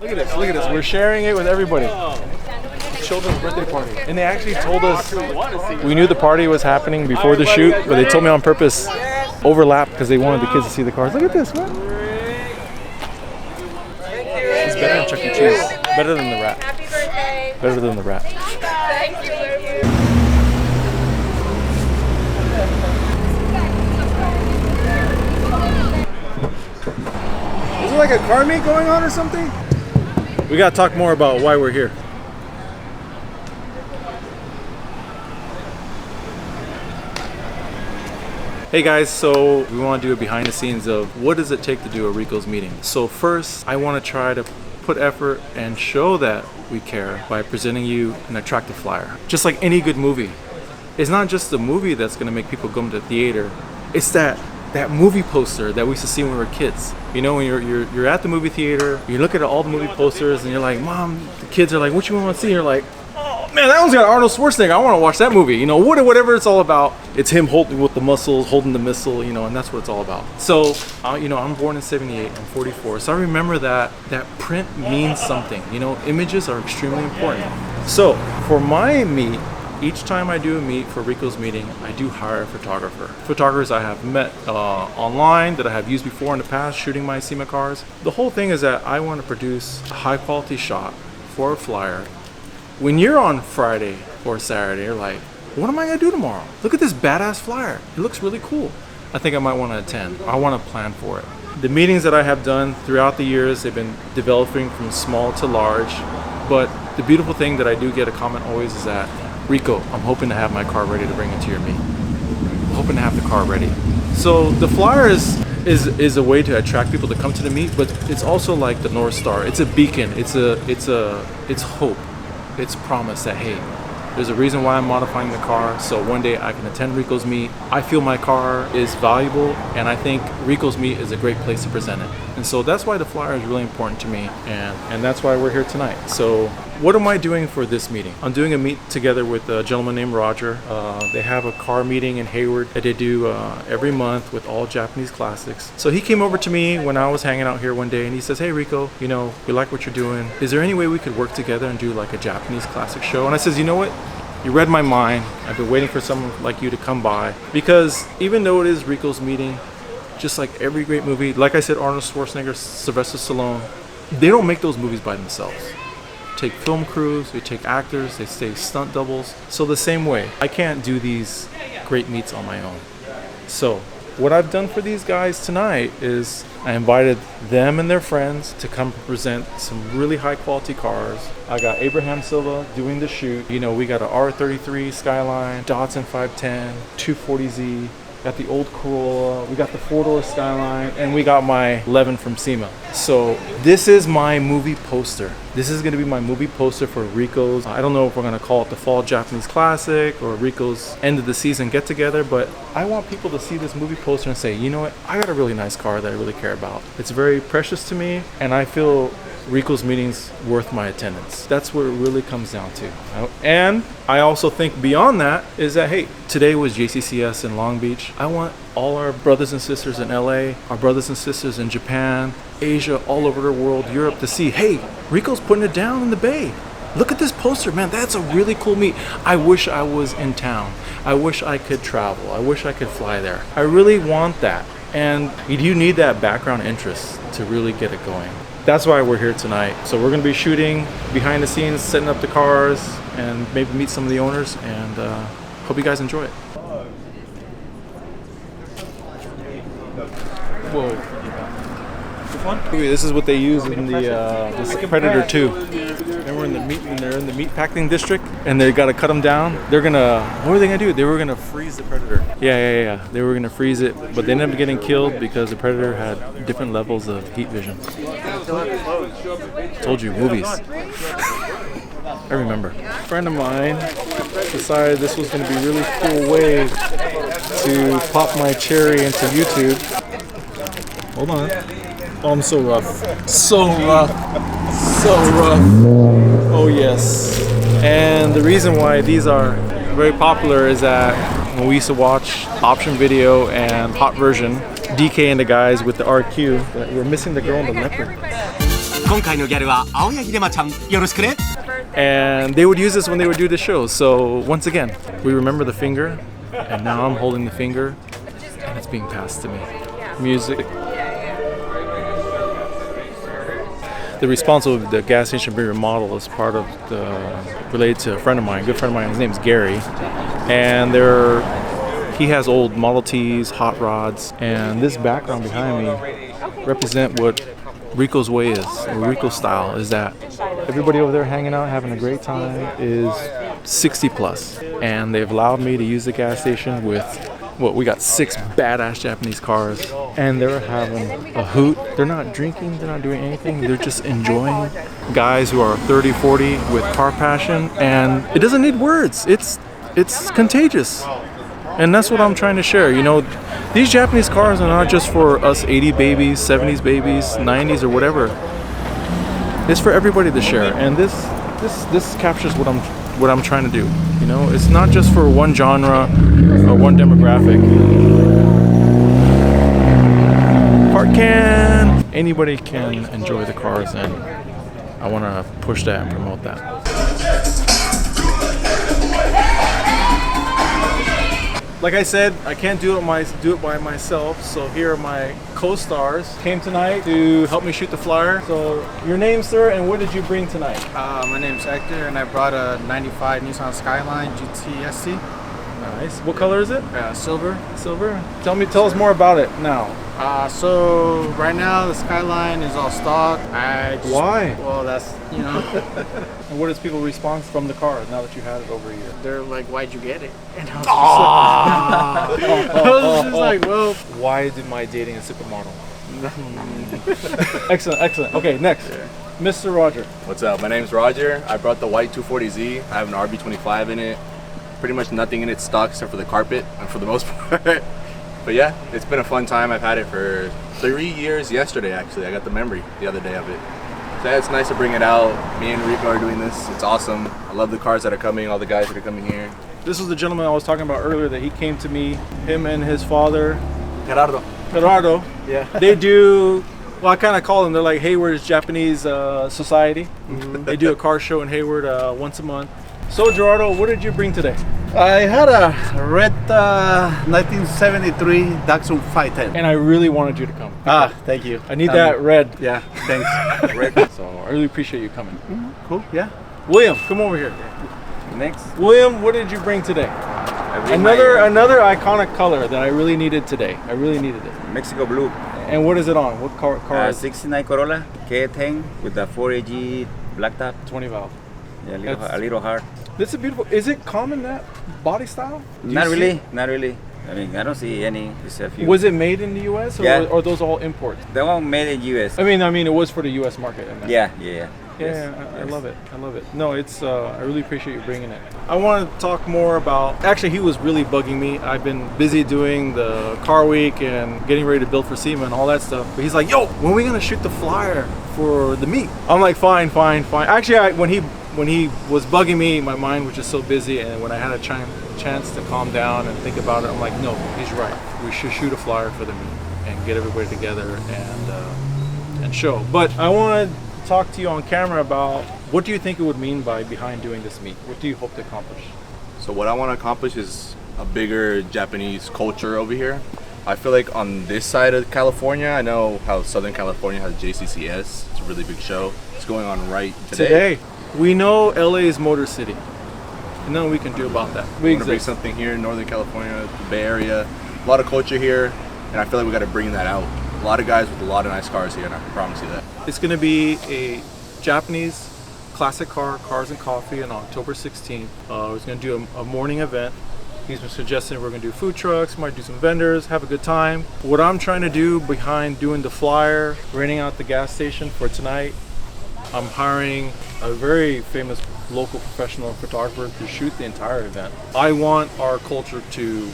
Look at this, look at this. We're sharing it with everybody. Children's birthday party. And they actually told us, we knew the party was happening before the shoot, but they told me on purpose, overlap, because they wanted the kids to see the cars. Look at this, man. It's better than Chuck E. Cheese. Better than the rat. Happy birthday. Better than the rat. Thank you. Is it like a car meet going on or something? We gotta talk more about why we're here. Hey guys, so we want to do a behind the scenes of what does it take to do a Rikos meeting. So first, I want to try to put effort and show that we care by presenting you an attractive flyer. Just like any good movie. It's not just the movie that's going to make people come to the theater. It's that movie poster that we used to see when we were kids. You know, when you're at the movie theater, you look at all the movie posters and you're like, Mom, the kids are like, what you want to see? You're like, oh man, that one's got Arnold Schwarzenegger. I want to watch that movie. You know, whatever it's all about. It's him holding with the muscles, holding the missile, you know, and that's what it's all about. So, you know, I'm born in 78, I'm 44. So I remember that print means something. You know, images are extremely important. So for my meet, each time I do a meet for Riko's meeting, I do hire a photographer. Photographers I have met online that I have used before in the past shooting my SEMA cars. The whole thing is that I want to produce a high quality shot for a flyer. When you're on Friday or Saturday, you're like, what am I gonna do tomorrow? Look at this badass flyer. It looks really cool. I think I might want to attend. I want to plan for it. The meetings that I have done throughout the years, they've been developing from small to large. But the beautiful thing that I do get a comment always is that, Riko, I'm hoping to have my car ready to bring into your meet. I'm hoping to have the car ready. So the flyer is a way to attract people to come to the meet, but it's also like the North Star. It's a beacon. It's hope. It's promise that, hey, there's a reason why I'm modifying the car, so one day I can attend Riko's meet. I feel my car is valuable, and I think Riko's meet is a great place to present it. And so that's why the flyer is really important to me, and that's why we're here tonight. So what am I doing for this meeting? I'm doing a meet together with a gentleman named Roger. They have a car meeting in Hayward that they do every month with all Japanese classics. So he came over to me when I was hanging out here one day and he says, hey Riko, you know, we like what you're doing. Is there any way we could work together and do like a Japanese classic show? And I says, you know what? You read my mind. I've been waiting for someone like you to come by, because even though it is Riko's meeting, just like every great movie, like I said, Arnold Schwarzenegger, Sylvester Stallone, they don't make those movies by themselves. Take film crews, they take actors, they take stunt doubles. So the same way, I can't do these great meets on my own. So what I've done for these guys tonight is I invited them and their friends to come present some really high quality cars. I got Abraham Silva doing the shoot. You know, we got a R33 Skyline, Datsun 510, 240Z, got the old Corolla, we got the 4-door Skyline, and we got my 11 from SEMA. So this is my movie poster. This is gonna be my movie poster for Riko's. I don't know if we're gonna call it the Fall Japanese Classic or Riko's end of the season get together, but I want people to see this movie poster and say, you know what, I got a really nice car that I really care about. It's very precious to me, and I feel Riko's meeting's worth my attendance. That's what it really comes down to. And I also think beyond that is that, hey, today was JCCS in Long Beach. I want all our brothers and sisters in LA, our brothers and sisters in Japan, Asia, all over the world, Europe, to see, hey, Riko's putting it down in the Bay. Look at this poster, man, that's a really cool meet. I wish I was in town. I wish I could travel. I wish I could fly there. I really want that. And you need that background interest to really get it going. That's why we're here tonight. So we're gonna be shooting behind the scenes, setting up the cars, and maybe meet some of the owners, and hope you guys enjoy it. Whoa. Which one? This is what they use in the this Predator 2. And we're in the meat, and they're in the meat packing district, and they gotta cut them down. They're gonna, what were they gonna do? They were gonna freeze the Predator. Yeah. They were gonna freeze it, but they ended up getting killed because the Predator had different levels of heat vision. Told you, movies. I remember. A friend of mine decided this was gonna be a really cool way to pop my cherry into YouTube. Hold on. Oh, I'm so rough. So rough. So rough. Oh yes. And the reason why these are very popular is that when we used to watch Option Video and Hot Version, DK and the guys with the RQ, we're missing the girl in the leopard. 今回のギャルは青柳レマちゃん、よろしくね。 And they would use this when they would do the show. So once again, we remember the finger, and now I'm holding the finger, and it's being passed to me. Music. The response of the gas station being remodeled is part of the related to a friend of mine, a good friend of mine. His name's Gary, and he has old Model Ts, hot rods, and this background behind me represent what Riko's way is, or Riko's style is that everybody over there hanging out, having a great time is 60 plus, and they've allowed me to use the gas station with we got 6 badass Japanese cars, and they're having a hoot. They're not drinking, they're not doing anything, they're just enjoying. Guys who are 30, 40 with car passion, and it doesn't need words. It's contagious. And that's what I'm trying to share. You know, these Japanese cars are not just for us 80 babies, 70s babies, 90s or whatever. It's for everybody to share, and this captures what I'm trying to do. You know, it's not just for one genre or one demographic. Anybody can enjoy the cars, and I want to push that and promote that. Like I said, I can't do it by myself, so here are my co-stars. Came tonight to help me shoot the flyer. So your name, sir, and what did you bring tonight? My name's Hector, and I brought a 95 Nissan Skyline GT ST. Nice. What color is it? Silver. Silver. Tell us more about it now. So right now the Skyline is all stock. Why? Well, that's, you know. And what is people's response from the car now that you had it over a year? They're like, "Why'd you get it?" And I was just like, well, why did my dating a supermodel? Excellent. Okay, next. Mr. Roger. What's up? My name's Roger. I brought the white 240Z. I have an RB25 in it. Pretty much nothing in it stock except for the carpet, and for the most part. But yeah, it's been a fun time. I've had it for 3 years yesterday, actually. I got the memory the other day of it. So yeah, it's nice to bring it out. Me and Riko are doing this. It's awesome. I love the cars that are coming, all the guys that are coming here. This was the gentleman I was talking about earlier that he came to me, him and his father. Gerardo. Yeah. They do, well, I kind of call them, they're like Hayward's Japanese society. They do a car show in Hayward once a month. So Gerardo, what did you bring today? I had a red 1973 Datsun 510. And I really wanted you to come. Thank you. I need that red. Yeah, thanks. Red. So I really appreciate you coming. Cool, yeah. William, come over here. Next. William, what did you bring today? Another iconic color that I really needed today. I really needed it. Mexico blue. And what is it on? What car is it? 69 Corolla K10 with the 4AG black top. 20 valve. Yeah, a little hard. This is beautiful. Is it common, that body style? Not really. I mean, I don't see any. Just a few. Was it made in the U.S. or are those all imports? The one made in U.S. I mean, it was for the U.S. market. Yeah. I love it. No, it's. I really appreciate you bringing it. I want to talk more about. Actually, he was really bugging me. I've been busy doing the car week and getting ready to build for SEMA and all that stuff. But he's like, "Yo, when are we gonna shoot the flyer for the meet?" I'm like, "Fine." Actually, when he was bugging me, my mind was just so busy, and when I had a chance to calm down and think about it, I'm like, no, he's right. We should shoot a flyer for the meet and get everybody together and show. But I want to talk to you on camera about what do you think it would mean behind doing this meet? What do you hope to accomplish? So what I want to accomplish is a bigger Japanese culture over here. I feel like on this side of California, I know how Southern California has JCCS. It's a really big show. It's going on right today. We know LA is Motor City. And nothing we can do about that. We want to bring something here in Northern California, the Bay Area. A lot of culture here, and I feel like we got to bring that out. A lot of guys with a lot of nice cars here, and I can promise you that. It's going to be a Japanese classic cars and coffee on October 16th. We're going to do a morning event. He's been suggesting we're going to do food trucks, might do some vendors, have a good time. What I'm trying to do behind doing the flyer, renting out the gas station for tonight, I'm hiring a very famous local professional photographer to shoot the entire event. I want our culture to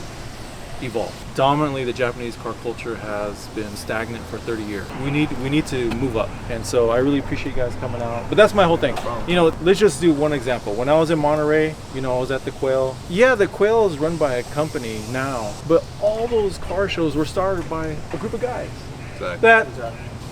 evolve. Dominantly, the Japanese car culture has been stagnant for 30 years. We need to move up, and so I really appreciate you guys coming out. But that's my whole thing. You know, let's just do one example. When I was in Monterey, you know, I was at the Quail. Yeah, the Quail is run by a company now, but all those car shows were started by a group of guys that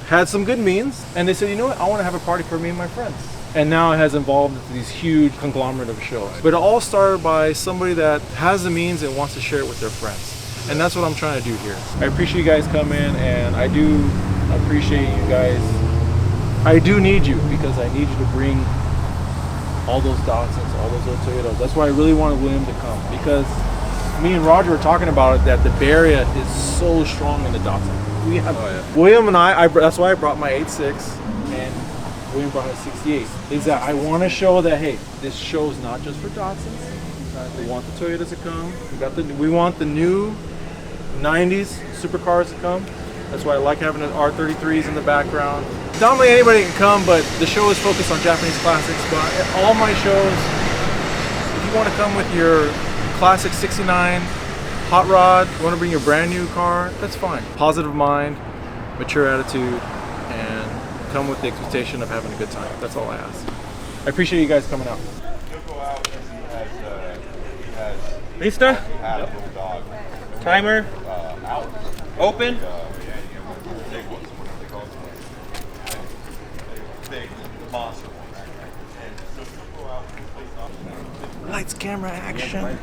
had some good means, and they said, you know what, I want to have a party for me and my friends. And now it has evolved into these huge conglomerate of shows. But it all started by somebody that has the means and wants to share it with their friends. And that's what I'm trying to do here. I appreciate you guys coming, and I do appreciate you guys. I do need you, because I need you to bring all those Datsuns, all those little Toyotas. That's why I really wanted William to come, because me and Roger were talking about it, that the Bay Area is so strong in the Datsun. We have William and I that's why I brought my 8.6 and William brought his 68. Is that I want to show that, hey, this show's not just for Datsuns. We want the Toyotas to come. We want the new 90s supercars to come. That's why I like having the R33s in the background. Normally anybody can come, but the show is focused on Japanese classics. But all my shows, if you want to come with your classic 69 hot rod, you want to bring your brand new car, that's fine. Positive mind, mature attitude, and come with the expectation of having a good time. That's all I ask. I appreciate you guys coming out. Lista? Timer? Open? Lights, camera, action.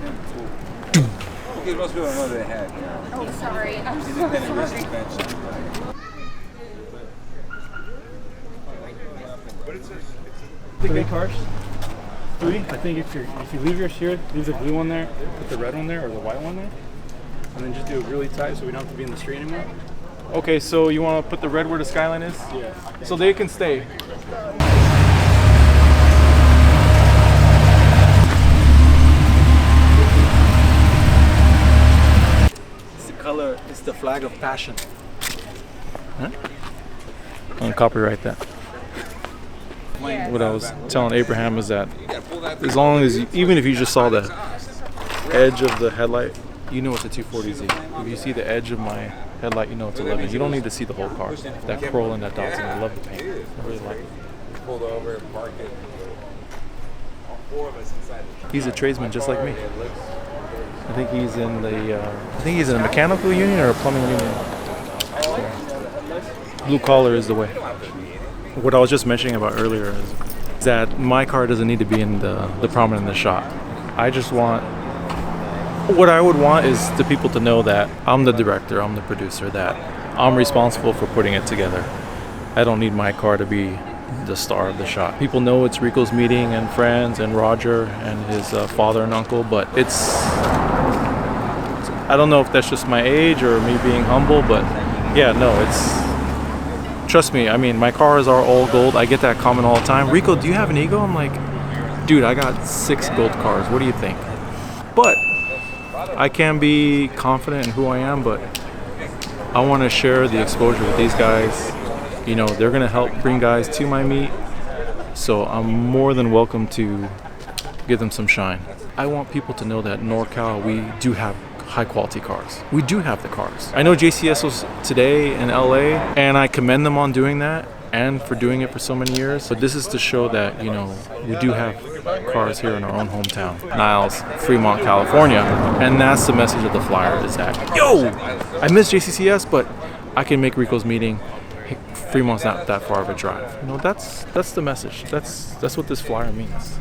Oh, sorry. I'm so sorry. Three cars. Three. I think if you leave yours here, leave the blue one there, put the red one there or the white one there, and then just do it really tight so we don't have to be in the street anymore. Okay, so you want to put the red where the skyline is? Yeah. So they can stay. It's the color, it's the flag of passion. Huh? I'm gonna copyright that. What I was telling Abraham is that as long as, even if you just saw the edge of the headlight, you know it's a 240Z. If you see the edge of my headlight, you know it's 11. You don't need to see the whole car. That Corolla and that Datsun, I love the paint. I really like it. Pulled over and parked it. All four of us inside the truck. He's a tradesman just like me. I think he's in a mechanical union or a plumbing union. Blue collar is the way. What I was just mentioning about earlier is that my car doesn't need to be in the prominent in the shot. I just want, what I would want is the people to know that I'm the director, I'm the producer, that I'm responsible for putting it together. I don't need my car to be the star of the shot. People know it's Riko's meeting and friends and Roger and his father and uncle, but I don't know if that's just my age or me being humble, but yeah, no, trust me, I mean, my cars are all gold. I get that comment all the time. Riko, do you have an ego? I'm like, dude, I got 6 gold cars. What do you think? But I can be confident in who I am, but I want to share the exposure with these guys. You know, they're going to help bring guys to my meet. So I'm more than welcome to give them some shine. I want people to know that NorCal, we do have high quality cars. We do have the cars. I know JCS was today in LA, and I commend them on doing that and for doing it for so many years. But this is to show that, you know, we do have cars here in our own hometown, Niles, Fremont, California. And that's the message of the flyer, is that, yo, I miss JCCS, but I can make Riko's meeting. Fremont's not that far of a drive. You know, that's the message. That's what this flyer means.